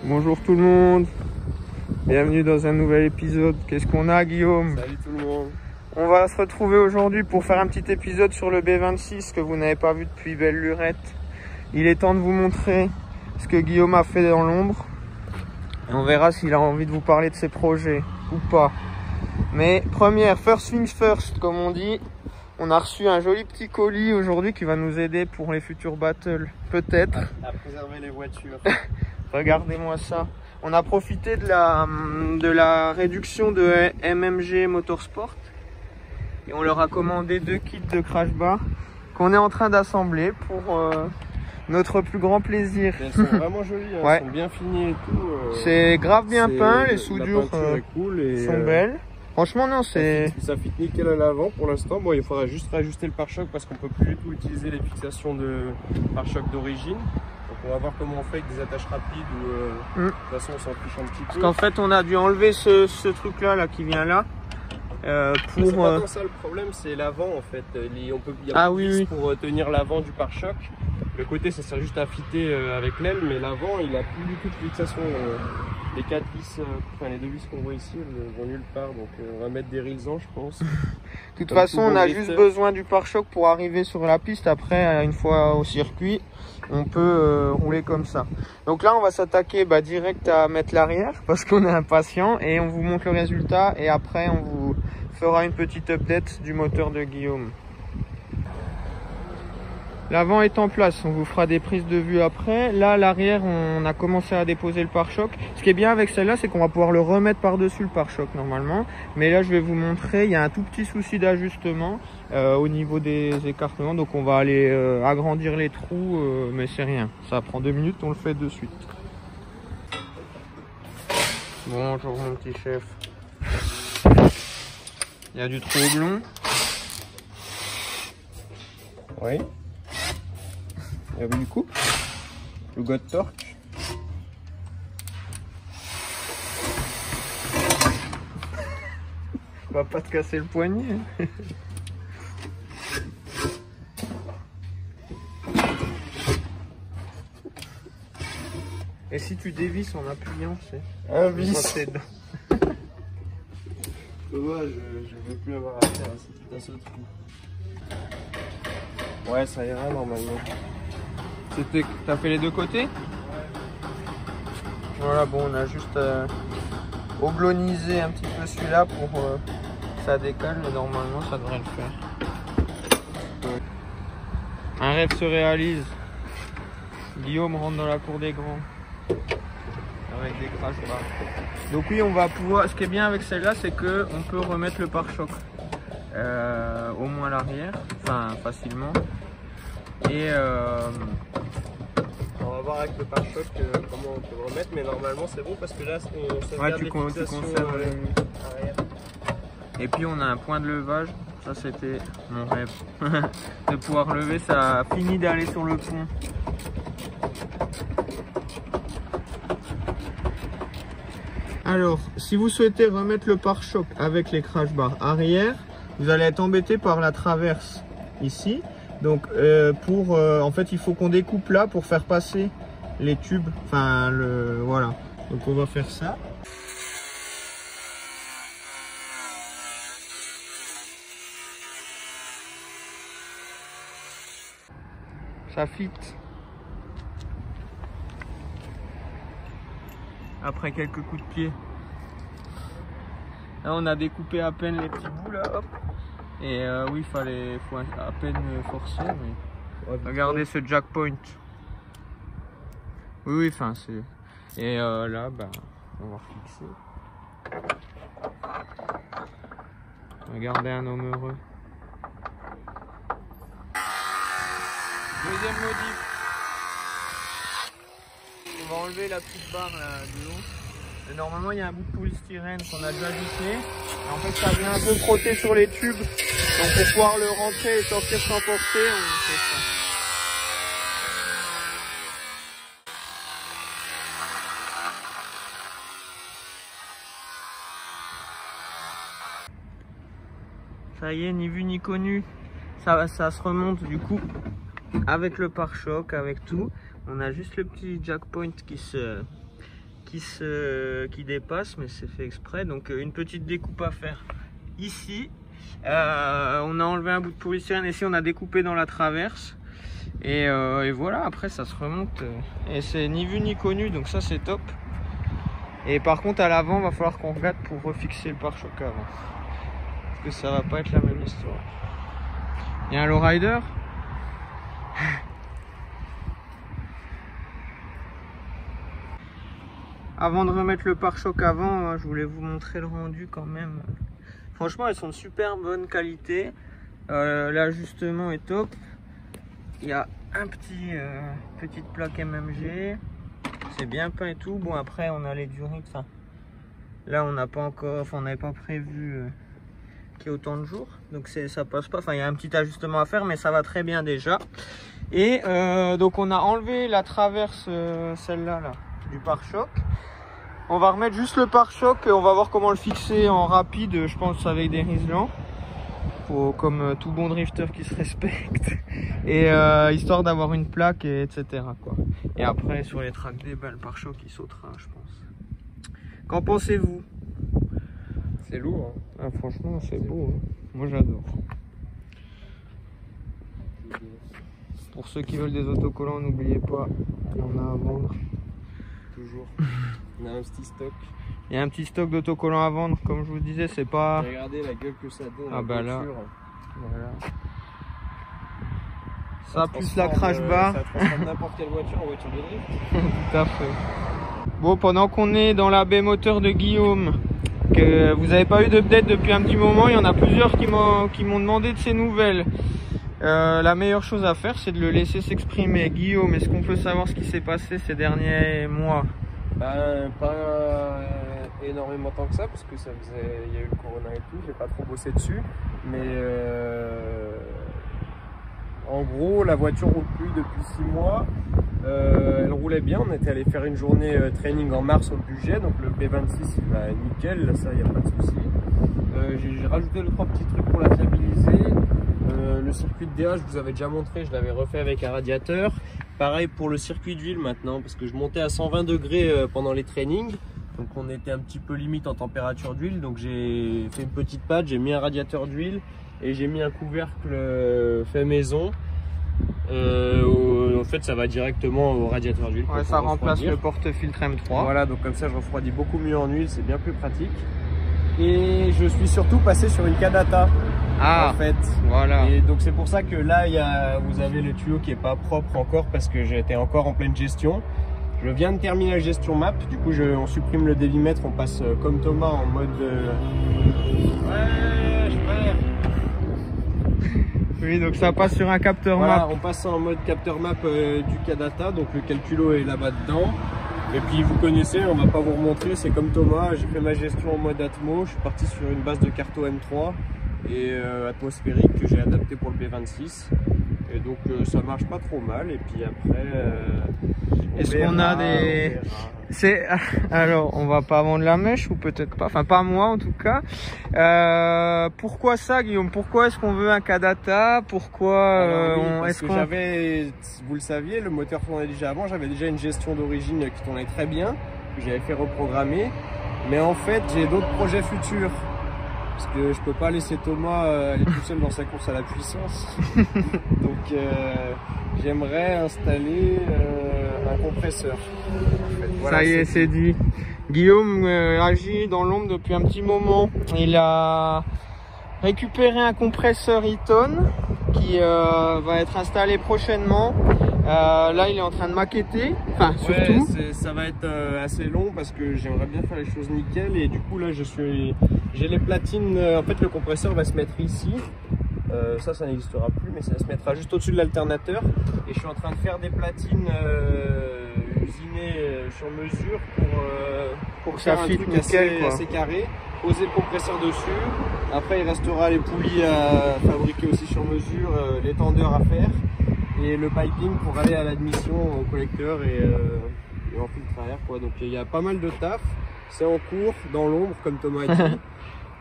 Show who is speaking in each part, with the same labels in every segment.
Speaker 1: Bonjour tout le monde, bienvenue dans un nouvel épisode. Qu'est-ce qu'on a, Guillaume?
Speaker 2: Salut tout le monde.
Speaker 1: On va se retrouver aujourd'hui pour faire un petit épisode sur le B26 que vous n'avez pas vu depuis belle lurette. Il est temps de vous montrer ce que Guillaume a fait dans l'ombre. Et on verra s'il a envie de vous parler de ses projets ou pas. Mais first things first, comme on dit. On a reçu un joli petit colis aujourd'hui qui va nous aider pour les futurs battles, peut-être.
Speaker 2: À préserver les voitures.
Speaker 1: Regardez-moi ça. On a profité de la réduction de MMG Motorsport et on leur a commandé 2 kits de crash bar qu'on est en train d'assembler pour notre plus grand plaisir.
Speaker 2: Elles sont vraiment jolies, hein.
Speaker 1: Ouais.
Speaker 2: Elles sont bien finies et tout.
Speaker 1: C'est grave bien peint, les soudures
Speaker 2: est cool et
Speaker 1: sont belles. Franchement non, c'est...
Speaker 2: Ça fit nickel à l'avant pour l'instant. Bon, il faudra juste réajuster le pare-choc parce qu'on peut plus du tout utiliser les fixations de pare-choc d'origine. Donc on va voir comment on fait avec des attaches rapides ou de toute façon on s'en fiche un petit peu.
Speaker 1: Parce qu'en fait on a dû enlever ce truc là qui vient là.
Speaker 2: C'est pas tant ça le problème, c'est l'avant en fait. Il y a
Speaker 1: oui.
Speaker 2: pour tenir l'avant du pare-choc. Le côté ça sert juste à fitter avec l'aile, mais l'avant il a plus du tout de fixation. Les 4 vis, les 2 vis qu'on voit ici, elles vont nulle part, donc on va mettre des raisons je pense.
Speaker 1: De toute façon on a juste besoin du pare-choc pour arriver sur la piste. Après une fois au circuit on peut rouler comme ça. Donc là on va s'attaquer direct à mettre l'arrière parce qu'on est impatient et on vous montre le résultat et après on vous fera une petite update du moteur de Guillaume. L'avant est en place, on vous fera des prises de vue après. Là l'arrière on a commencé à déposer le pare-choc. Ce qui est bien avec celle-là c'est qu'on va pouvoir le remettre par dessus le pare-choc normalement. Mais là je vais vous montrer, il y a un tout petit souci d'ajustement au niveau des écartements. Donc on va aller agrandir les trous, mais c'est rien. Ça prend 2 minutes, on le fait de suite. Bonjour mon petit chef. Il y a du troublon.
Speaker 2: Oui. Il y a du coup. Le god torque.
Speaker 1: On va pas te casser le poignet. Et si tu dévisses en appuyant, c'est
Speaker 2: un vis.
Speaker 1: Ouais,
Speaker 2: je veux plus avoir à faire à ce trou. Ouais, ça ira normalement.
Speaker 1: T'as fait les deux côtés? Voilà, bon, on a juste oblonisé un petit peu celui-là pour que ça décale, mais normalement ça devrait le faire. Un rêve se réalise. Guillaume rentre dans la cour des grands avec des crash bars. Donc oui, on va pouvoir. Ce qui est bien avec celle-là, c'est que on peut remettre le pare-choc au moins l'arrière, enfin facilement. Et
Speaker 2: on va voir avec le pare-choc comment on peut le remettre, mais normalement c'est bon parce que là
Speaker 1: tu conserves
Speaker 2: arrière.
Speaker 1: Et puis on a un point de levage, ça c'était mon rêve de pouvoir lever, ça a fini d'aller sur le pont. Alors, si vous souhaitez remettre le pare-choc avec les crash bars arrière, vous allez être embêté par la traverse ici. Donc en fait il faut qu'on découpe là pour faire passer les tubes, voilà. Donc on va faire ça. Ça fit. Après quelques coups de pied. Là on a découpé à peine les petits bouts là, hop. Et oui, faut à peine forcer, mais ouais, regardez ce jack point. Oui, enfin c'est. Et là, on va refixer. Regardez un homme heureux. Deuxième modif. On va enlever la petite barre là de haut. Et normalement il y a un bout de polystyrène qu'on a déjà vissé. Et en fait ça vient un peu frotter sur les tubes. Donc pour pouvoir le rentrer et sortir sans porter, on fait ça. Ça y est, ni vu ni connu. Ça se remonte du coup avec le pare-choc, avec tout. On a juste le petit jack point qui dépasse, mais c'est fait exprès. Donc une petite découpe à faire ici. On a enlevé un bout de polystyrène ici, on a découpé dans la traverse. Et voilà, après ça se remonte. Et c'est ni vu ni connu, donc ça c'est top. Et par contre à l'avant, va falloir qu'on regarde pour refixer le pare-choc avant. Parce que ça va pas être la même histoire. Il y a un lowrider. Avant de remettre le pare-choc avant, je voulais vous montrer le rendu quand même. Franchement, elles sont de super bonne qualité. L'ajustement est top. Il y a un petite plaque MMG. C'est bien peint et tout. Bon, après, on a les Durex. Là, on n'a pas encore, enfin, on n'avait pas prévu qu'il y ait autant de jours. Donc, ça passe pas. Enfin, il y a un petit ajustement à faire, mais ça va très bien déjà. Et donc, on a enlevé la traverse, celle-là, là, du pare-choc. On va remettre juste le pare-choc et on va voir comment le fixer en rapide, je pense avec des riselants, comme tout bon drifter qui se respecte, et histoire d'avoir une plaque, etc. quoi. Et après sur les track day, le pare-choc il sautera, je pense. Qu'en pensez-vous?
Speaker 2: C'est lourd. Hein.
Speaker 1: Ah, franchement c'est beau, hein. Moi j'adore. Pour ceux qui veulent des autocollants, n'oubliez pas, il y en a à vendre.
Speaker 2: Toujours. On a un petit stock.
Speaker 1: Il y a un petit stock d'autocollants à vendre, comme je vous disais, c'est pas...
Speaker 2: Regardez la gueule que ça donne.
Speaker 1: Ah bah là, voilà. Ça plus
Speaker 2: transforme,
Speaker 1: la crash bar.
Speaker 2: Ça transforme n'importe quelle voiture en voiture de drift.
Speaker 1: Tout à fait. Bon, pendant qu'on est dans la baie moteur de Guillaume, que vous n'avez pas eu d'update depuis un petit moment, il y en a plusieurs qui m'ont demandé de ses nouvelles. La meilleure chose à faire, c'est de le laisser s'exprimer. Guillaume, est-ce qu'on peut savoir ce qui s'est passé ces derniers mois?
Speaker 2: Ben, pas énormément tant que ça, parce que il y a eu le corona et tout, j'ai pas trop bossé dessus. Mais en gros, la voiture roule plus depuis 6 mois. Elle roulait bien, on était allé faire une journée training en mars au budget, donc le P26 il va nickel, là, ça il n'y a pas de souci. J'ai rajouté 2-3 petits trucs pour la fiabiliser. Le circuit de DA, je vous avais déjà montré, je l'avais refait avec un radiateur. Pareil pour le circuit d'huile maintenant, parce que je montais à 120 degrés pendant les trainings. Donc on était un petit peu limite en température d'huile. Donc j'ai fait une petite pâte, j'ai mis un radiateur d'huile et j'ai mis un couvercle fait maison. En fait ça va directement au radiateur d'huile.
Speaker 1: Ouais, ça remplace le porte-filtre M3.
Speaker 2: Voilà, donc comme ça je refroidis beaucoup mieux en huile, c'est bien plus pratique. Et je suis surtout passé sur une Kadata.
Speaker 1: Ah,
Speaker 2: en fait.
Speaker 1: Voilà.
Speaker 2: Et donc c'est pour ça que là vous avez le tuyau qui est pas propre encore parce que j'étais encore en pleine gestion. Je viens de terminer la gestion map, du coup on supprime le délimètre, on passe comme Thomas en mode ouais, je perds.
Speaker 1: Oui, donc ça passe sur un capteur
Speaker 2: voilà,
Speaker 1: map.
Speaker 2: on passe en mode capteur map du Kadata, donc le calculo est là-bas dedans. Et puis vous connaissez, on va pas vous remontrer, c'est comme Thomas, j'ai fait ma gestion en mode Atmo, je suis parti sur une base de Carto M3 et atmosphérique que j'ai adapté pour le B26. Et donc ça marche pas trop mal. Et puis après,
Speaker 1: est-ce qu'on a des... Alors, on va pas vendre la mèche, ou peut-être pas, enfin pas moi en tout cas. Pourquoi ça, Guillaume? Pourquoi est-ce qu'on veut un Kadata? Pourquoi
Speaker 2: parce que j'avais, vous le saviez, le moteur tournait déjà avant, j'avais déjà une gestion d'origine qui tournait très bien, que j'avais fait reprogrammer. Mais en fait, j'ai d'autres projets futurs. Parce que je peux pas laisser Thomas aller tout seul dans sa course à la puissance. Donc j'aimerais installer un compresseur. En fait. Voilà,
Speaker 1: ça y est, c'est dit. Guillaume agit dans l'ombre depuis un petit moment. Il a récupéré un compresseur Eaton qui va être installé prochainement. Là, il est en train de maqueter. Enfin, surtout.
Speaker 2: Ça va être assez long parce que j'aimerais bien faire les choses nickel. Et du coup, là, j'ai les platines. En fait, le compresseur va se mettre ici. Ça n'existera plus, mais ça se mettra juste au-dessus de l'alternateur. Et je suis en train de faire des platines usinées sur mesure pour que faire un truc assez carré. Poser le compresseur dessus. Après, il restera les poulies à fabriquer aussi sur mesure, les tendeurs à faire. Et le piping pour aller à l'admission au collecteur et en filtre à air quoi. Donc il y a pas mal de taf, c'est en cours, dans l'ombre comme Thomas a dit.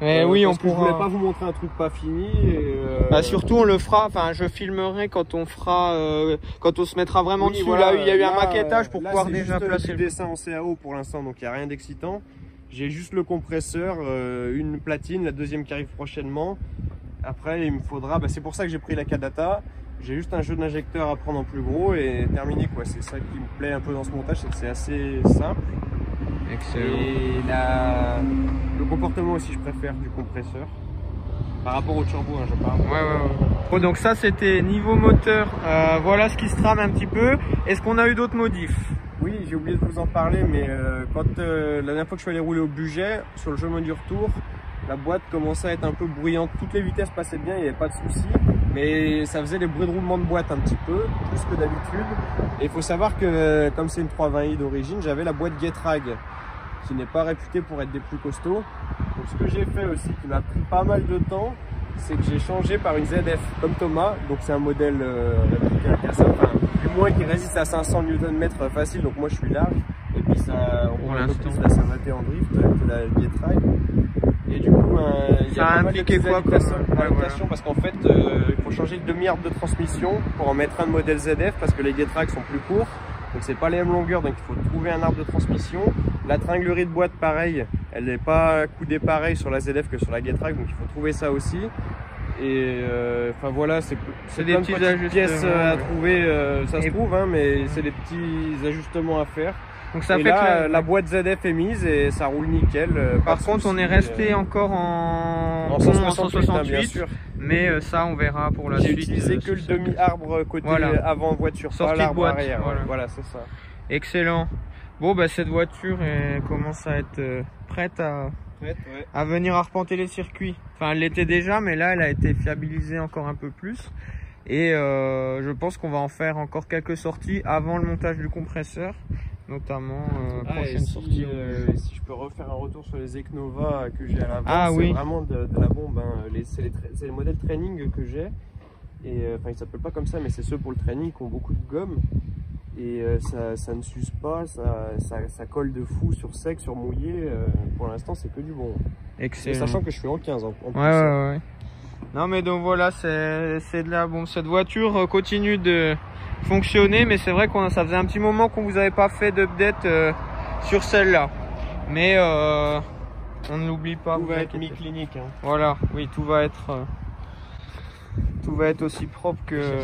Speaker 1: Mais oui, on
Speaker 2: pourra. Je voulais pas vous montrer un truc pas fini. Et,
Speaker 1: bah surtout on le fera. Enfin, je filmerai quand on fera, quand on se mettra vraiment dessus.
Speaker 2: Voilà,
Speaker 1: là, il y a eu un maquettage pour pouvoir déjà placer
Speaker 2: le dessin en CAO pour l'instant, donc il n'y a rien d'excitant. J'ai juste le compresseur, une platine, la deuxième qui arrive prochainement. Après, il me faudra. Bah, c'est pour ça que j'ai pris la Kadata. J'ai juste un jeu d'injecteur à prendre en plus gros et terminé quoi. C'est ça qui me plaît un peu dans ce montage, c'est que c'est assez simple.
Speaker 1: Excellent.
Speaker 2: Et le comportement aussi, je préfère du compresseur. Par rapport au turbo, hein, je parle.
Speaker 1: Ouais. Bon, donc ça c'était niveau moteur. Voilà ce qui se trame un petit peu. Est-ce qu'on a eu d'autres modifs?
Speaker 2: Oui, j'ai oublié de vous en parler, mais quand la dernière fois que je suis allé rouler au budget, sur le chemin du retour, la boîte commençait à être un peu bruyante. Toutes les vitesses passaient bien, il n'y avait pas de souci, mais ça faisait les bruits de roulement de boîte un petit peu, plus que d'habitude. Et il faut savoir que, comme c'est une 320i d'origine, j'avais la boîte Getrag, qui n'est pas réputée pour être des plus costauds. Donc ce que j'ai fait aussi, qui m'a pris pas mal de temps, c'est que j'ai changé par une ZF comme Thomas. Donc c'est un modèle du moins qui résiste à 500 Nm facile, donc moi je suis large. Et puis ça roule un peu plus la Saint-Maté en drift que la Getrag. Et du coup, il y a
Speaker 1: pas mal de
Speaker 2: adaptations parce qu'en fait, il faut changer le demi-arbre de transmission pour en mettre un de modèle ZF parce que les Getrag sont plus courts. Donc c'est pas les mêmes longueurs, donc il faut trouver un arbre de transmission. La tringlerie de boîte pareil, elle n'est pas coudée pareil sur la ZF que sur la Getrag, donc il faut trouver ça aussi. Et enfin voilà, c'est
Speaker 1: des petites
Speaker 2: pièces à trouver, ça se trouve, hein, mais c'est des petits ajustements à faire.
Speaker 1: Donc ça fait
Speaker 2: là,
Speaker 1: que
Speaker 2: la boîte ZF est mise et ça roule nickel.
Speaker 1: Par contre, on est resté encore en
Speaker 2: 168, hein, bien sûr.
Speaker 1: Mais ça, on verra pour la suite.
Speaker 2: J'ai utilisé que le demi-arbre côté avant voiture, pas l'arbre arrière. Voilà, c'est ça.
Speaker 1: Excellent. Bon, bah cette voiture elle commence à être prête à venir arpenter les circuits. Enfin, elle l'était déjà, mais là, elle a été fiabilisée encore un peu plus. Et je pense qu'on va en faire encore quelques sorties avant le montage du compresseur. Notamment prochaine sortie.
Speaker 2: Si je peux refaire un retour sur les Eknova que j'ai à l'avant, c'est vraiment de la bombe. Hein. C'est les modèles training que j'ai. Et enfin, ils s'appellent pas comme ça, mais c'est ceux pour le training qui ont beaucoup de gomme. Et ça ne s'use pas, ça colle de fou sur sec, sur mouillé. Pour l'instant, c'est que du bon.
Speaker 1: Excellent.
Speaker 2: Et sachant que je suis en 15 en plus.
Speaker 1: Ouais. Non, mais donc voilà, c'est de la bombe. Cette voiture continue de fonctionner, mais c'est vrai que ça faisait un petit moment qu'on vous avait pas fait d'update sur celle-là. Mais on ne l'oublie pas.
Speaker 2: Tout va être mi-clinique. Hein.
Speaker 1: Voilà, oui, tout va être aussi propre que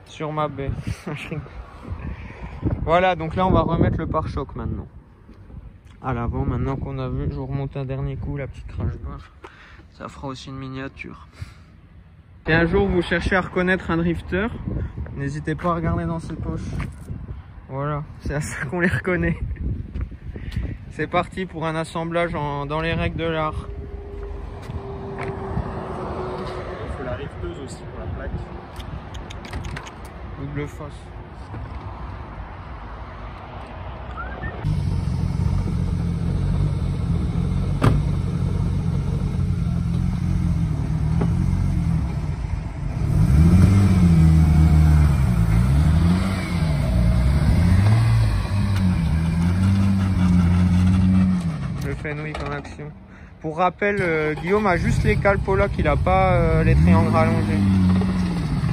Speaker 1: sur ma baie. Voilà, donc là on va remettre le pare-choc maintenant. À l'avant, maintenant qu'on a vu, je vous remonte un dernier coup la petite crash bar. Ça fera aussi une miniature. Et un jour vous cherchez à reconnaître un drifter, n'hésitez pas à regarder dans ses poches. Voilà, c'est à ça qu'on les reconnaît. C'est parti pour un assemblage dans les règles de l'art.
Speaker 2: Il faut la rifteuse aussi pour la plaque.
Speaker 1: Double face. Fenwick en action. Pour rappel, Guillaume a juste les calpola, qu'il n'a pas les triangles rallongés.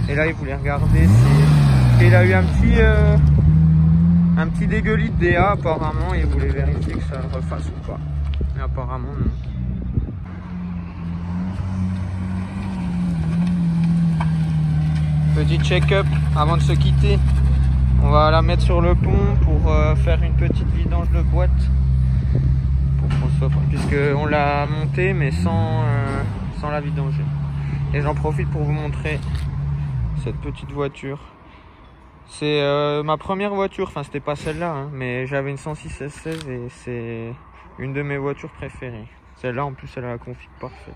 Speaker 1: Et là, il voulait regarder si il a eu un petit dégueulis de DA apparemment, et il voulait vérifier que ça le refasse ou pas. Mais apparemment non. Petit check-up avant de se quitter. On va la mettre sur le pont pour faire une petite vidange de boîte. Puisqu'on l'a montée mais sans la vidanger. Et j'en profite pour vous montrer cette petite voiture. C'est ma première voiture, enfin c'était pas celle-là, hein, mais j'avais une 106 S16 et c'est une de mes voitures préférées. Celle-là en plus elle a la config parfaite.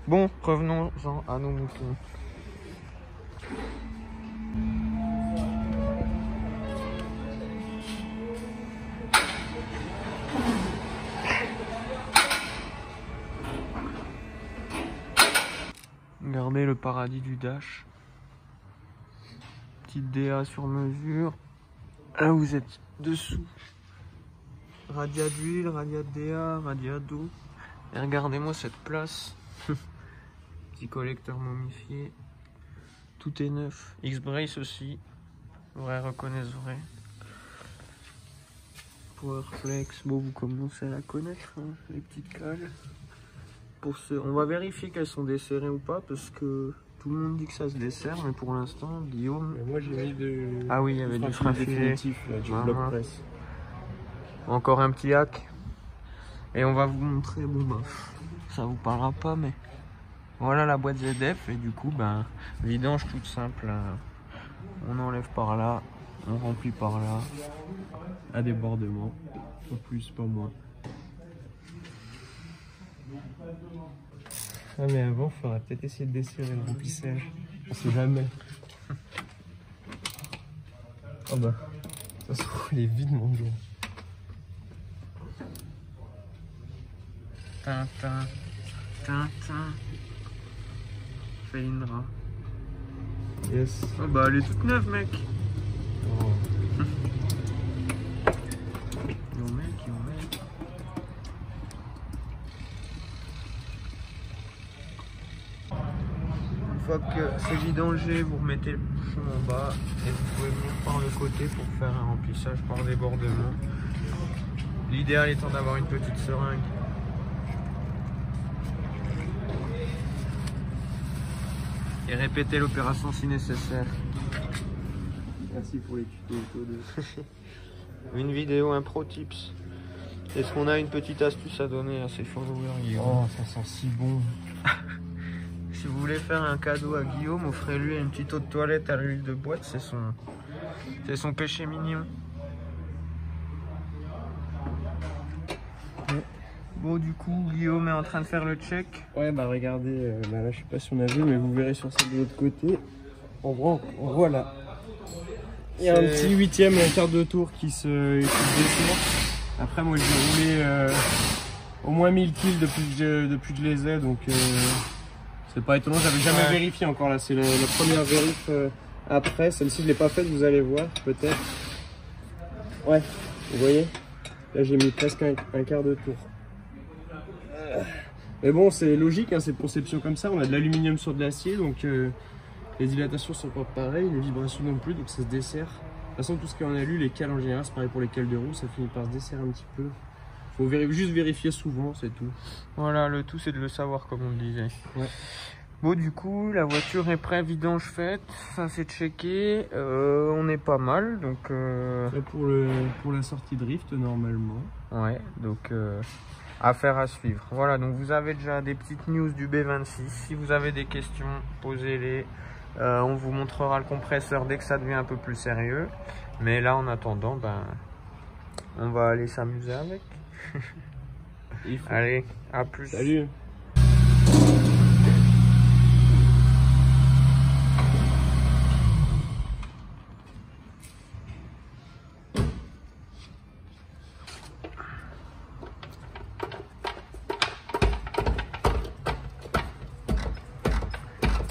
Speaker 1: Bon, revenons-en à nos moutons. Regardez le paradis du dash. Petite DA sur mesure. Là vous êtes dessous. Radiat d'huile, radiat DA, radiat d'eau. Et regardez-moi cette place. Petit collecteur momifié. Tout est neuf. X-Brace aussi. Vrai reconnaisse vrai. Powerflex, bon vous commencez à la connaître, hein, les petites cales. Pour on va vérifier qu'elles sont desserrées ou pas parce que tout le monde dit que ça se dessert, mais pour l'instant, Guillaume.
Speaker 2: Mais moi j'ai mis de.
Speaker 1: Ah oui, il y avait du frein filé.
Speaker 2: Du bloc presse.
Speaker 1: Encore un petit hack. Et on va vous montrer, bon bah, ça vous parlera pas, mais voilà la boîte ZF. Et du coup, ben, vidange toute simple. On enlève par là, on remplit par là.
Speaker 2: À débordement, pas plus, pas moins. Ah mais avant, il faudrait peut-être essayer de desserrer le remplissage. On sait jamais. Oh bah, de toute façon, il est vide mon jour.
Speaker 1: Tintin, Tintin, Feindra.
Speaker 2: Yes.
Speaker 1: Oh bah elle est toute neuve mec.
Speaker 2: Oh.
Speaker 1: Une fois que c'est vidangé, vous remettez le bouchon en bas et vous pouvez venir par le côté pour faire un remplissage par débordement. L'idéal étant d'avoir une petite seringue. Et répéter l'opération si nécessaire.
Speaker 2: Merci pour les tutos.
Speaker 1: Une vidéo, un pro tips. Est-ce qu'on a une petite astuce à donner à ces followers?
Speaker 2: Oh, ça sent si bon.
Speaker 1: Si vous voulez faire un cadeau à Guillaume, offrez-lui une petite eau de toilette à l'huile de boîte, c'est son péché mignon. Bon du coup, Guillaume est en train de faire le check.
Speaker 2: Ouais bah regardez, là je sais pas si on a vu, mais vous verrez sur celle de l'autre côté. On voit là. Il y a un petit 8e et un quart de tour qui se dessert. Après moi j'ai roulé au moins 1000 kills depuis que je les ai, donc c'est pas étonnant, j'avais jamais vérifié encore là, c'est la première vérif après, celle-ci je l'ai pas faite, vous allez voir peut-être. Ouais, vous voyez, là j'ai mis presque un quart de tour. Mais bon c'est logique, hein, cette conception comme ça, on a de l'aluminium sur de l'acier, donc les dilatations sont pas pareilles, les vibrations non plus, donc ça se dessert. De toute façon tout ce qui est en alu, les cales en général, c'est pareil pour les cales de roue, ça finit par se desserrer un petit peu. Faut juste vérifier souvent, c'est tout.
Speaker 1: Voilà, le tout c'est de le savoir comme on le disait.
Speaker 2: Ouais.
Speaker 1: Bon du coup, la voiture est prête, vidange faite, ça c'est checké, on est pas mal, donc...
Speaker 2: Là pour la sortie drift normalement.
Speaker 1: Ouais, donc affaire à suivre. Voilà, donc vous avez déjà des petites news du B26, si vous avez des questions, posez-les. On vous montrera le compresseur dès que ça devient un peu plus sérieux. Mais là en attendant, ben, on va aller s'amuser avec. Allez, à plus.
Speaker 2: Salut.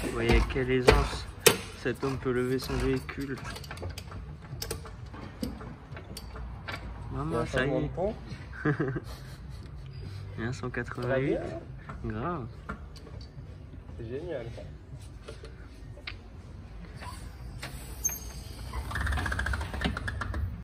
Speaker 1: Vous voyez quelle aisance cet homme peut lever son véhicule. Maman, ça y est. Et un 188. Grave.
Speaker 2: C'est génial.